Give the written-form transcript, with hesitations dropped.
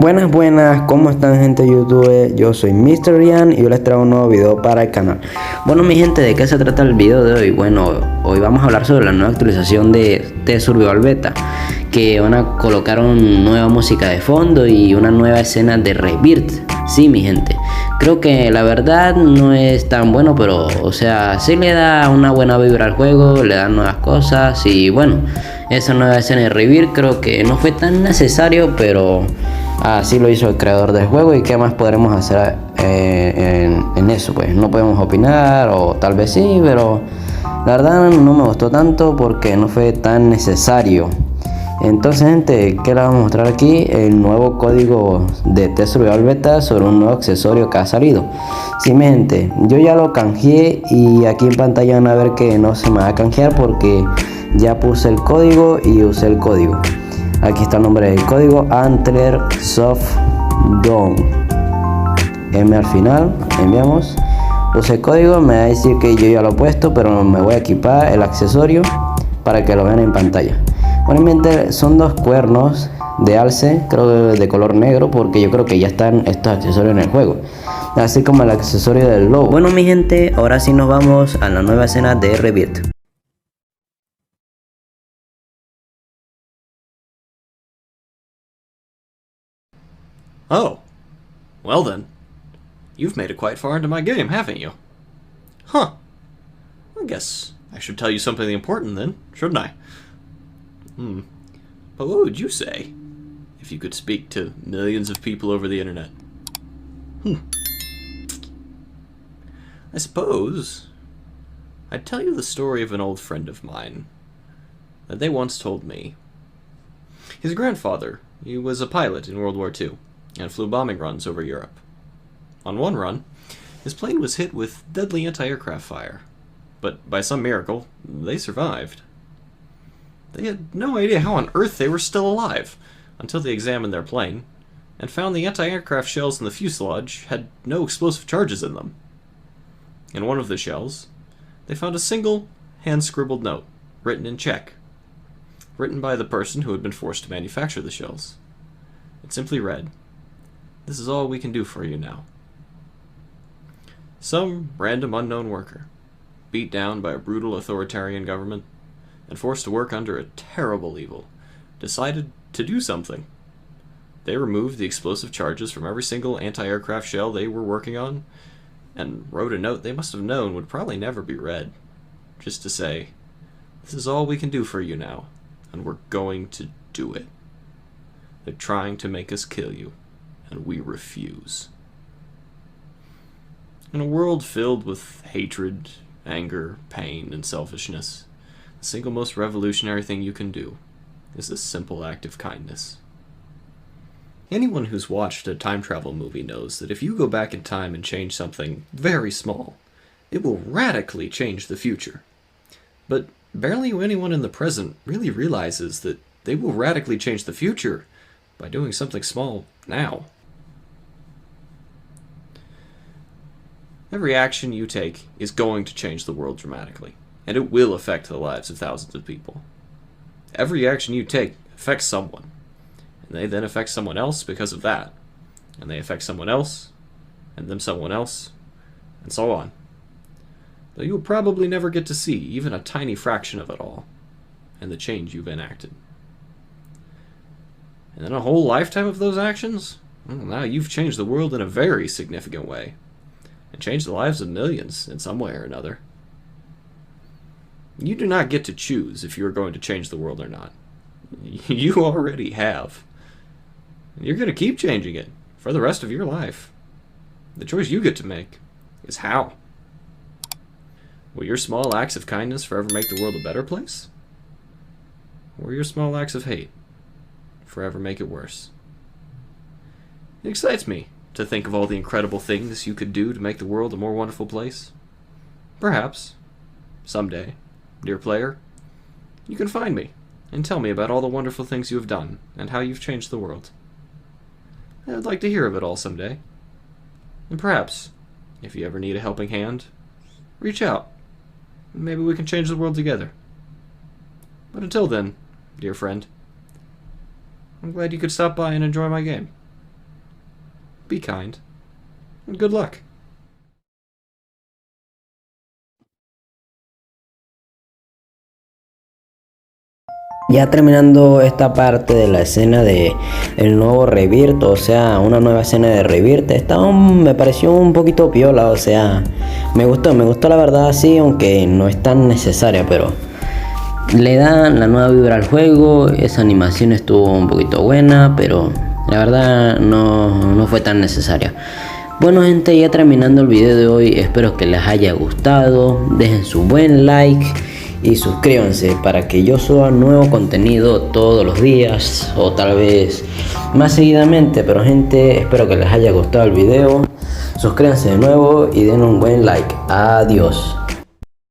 Buenas, buenas, ¿cómo están, gente de YouTube? Yo soy Mr. Ryan y yo les traigo un nuevo video para el canal. Bueno, mi gente, ¿de qué se trata el video de hoy? Bueno, hoy vamos a hablar sobre la nueva actualización de Survival Beta, que van a colocar una nueva música de fondo y una nueva escena de Rebirth. Sí, mi gente, creo que la verdad no es tan bueno, pero o sea, sí le da una buena vibra al juego, le da nuevas cosas y bueno, esa nueva escena de Rebirth creo que no fue tan necesario, pero así lo hizo el creador del juego. ¿Y qué más podremos hacer en eso? Pues no podemos opinar, o tal vez sí, pero la verdad no me gustó tanto porque no fue tan necesario. Entonces, gente, ¿qué les vamos a mostrar aquí? El nuevo código de Test Survival Beta sobre un nuevo accesorio que ha salido. Sí, mi gente, yo ya lo canjeé y aquí en pantalla van a ver que no se me va a canjear porque ya puse el código y usé el código. Aquí está el nombre del código: Antler Soft Down. M al final, enviamos. Use el código, me va a decir que yo ya lo he puesto, pero me voy a equipar el accesorio para que lo vean en pantalla. Obviamente son dos cuernos de alce, creo que de color negro, porque yo creo que ya están estos accesorios en el juego, así como el accesorio del lobo. Bueno, mi gente, ahora sí nos vamos a la nueva escena de Rebirth. Oh, well then. You've made it quite far into my game, haven't you? Huh. I guess I should tell you something important then, shouldn't I? But what would you say if you could speak to millions of people over the internet? I suppose I'd tell you the story of an old friend of mine that they once told me. His grandfather, he was a pilot in World War II and flew bombing runs over Europe. On one run, his plane was hit with deadly anti-aircraft fire, but by some miracle, they survived. They had no idea how on earth they were still alive until they examined their plane and found the anti-aircraft shells in the fuselage had no explosive charges in them. In one of the shells, they found a single hand-scribbled note written in Czech, written by the person who had been forced to manufacture the shells. It simply read, "This is all we can do for you now." Some random unknown worker, beat down by a brutal authoritarian government and forced to work under a terrible evil, decided to do something. They removed the explosive charges from every single anti-aircraft shell they were working on and wrote a note they must have known would probably never be read, just to say, "This is all we can do for you now, and we're going to do it. They're trying to make us kill you, and we refuse." In a world filled with hatred, anger, pain, and selfishness, the single most revolutionary thing you can do is this simple act of kindness. Anyone who's watched a time travel movie knows that if you go back in time and change something very small, it will radically change the future. But barely anyone in the present really realizes that they will radically change the future by doing something small now. Every action you take is going to change the world dramatically, and it will affect the lives of thousands of people. Every action you take affects someone, and they then affect someone else because of that, and they affect someone else, and then someone else, and so on. Though you will probably never get to see even a tiny fraction of it all, and the change you've enacted. And then a whole lifetime of those actions? Well, now you've changed the world in a very significant way, and changed the lives of millions in some way or another. You do not get to choose if you are going to change the world or not. You already have. And you're going to keep changing it for the rest of your life. The choice you get to make is how. Will your small acts of kindness forever make the world a better place? Or will your small acts of hate forever make it worse? It excites me to think of all the incredible things you could do to make the world a more wonderful place. Perhaps, someday, dear player, you can find me and tell me about all the wonderful things you have done and how you've changed the world. I'd like to hear of it all someday. And perhaps, if you ever need a helping hand, reach out. Maybe we can change the world together. But until then, dear friend, I'm glad you could stop by and enjoy my game. be kind, and good luck. Ya terminando esta parte de la escena de el nuevo Rebirth, o sea, una nueva escena de Rebirth, me pareció un poquito piola, o sea, me gustó la verdad sí, aunque no es tan necesaria, pero le da la nueva vibra al juego. Esa animación estuvo un poquito buena, pero la verdad no fue tan necesaria. Bueno gente, ya terminando el video de hoy, espero que les haya gustado, dejen su buen like y suscríbanse para que yo suba nuevo contenido todos los días o tal vez más seguidamente. Pero gente, espero que les haya gustado el video, suscríbanse de nuevo y den un buen like. Adiós.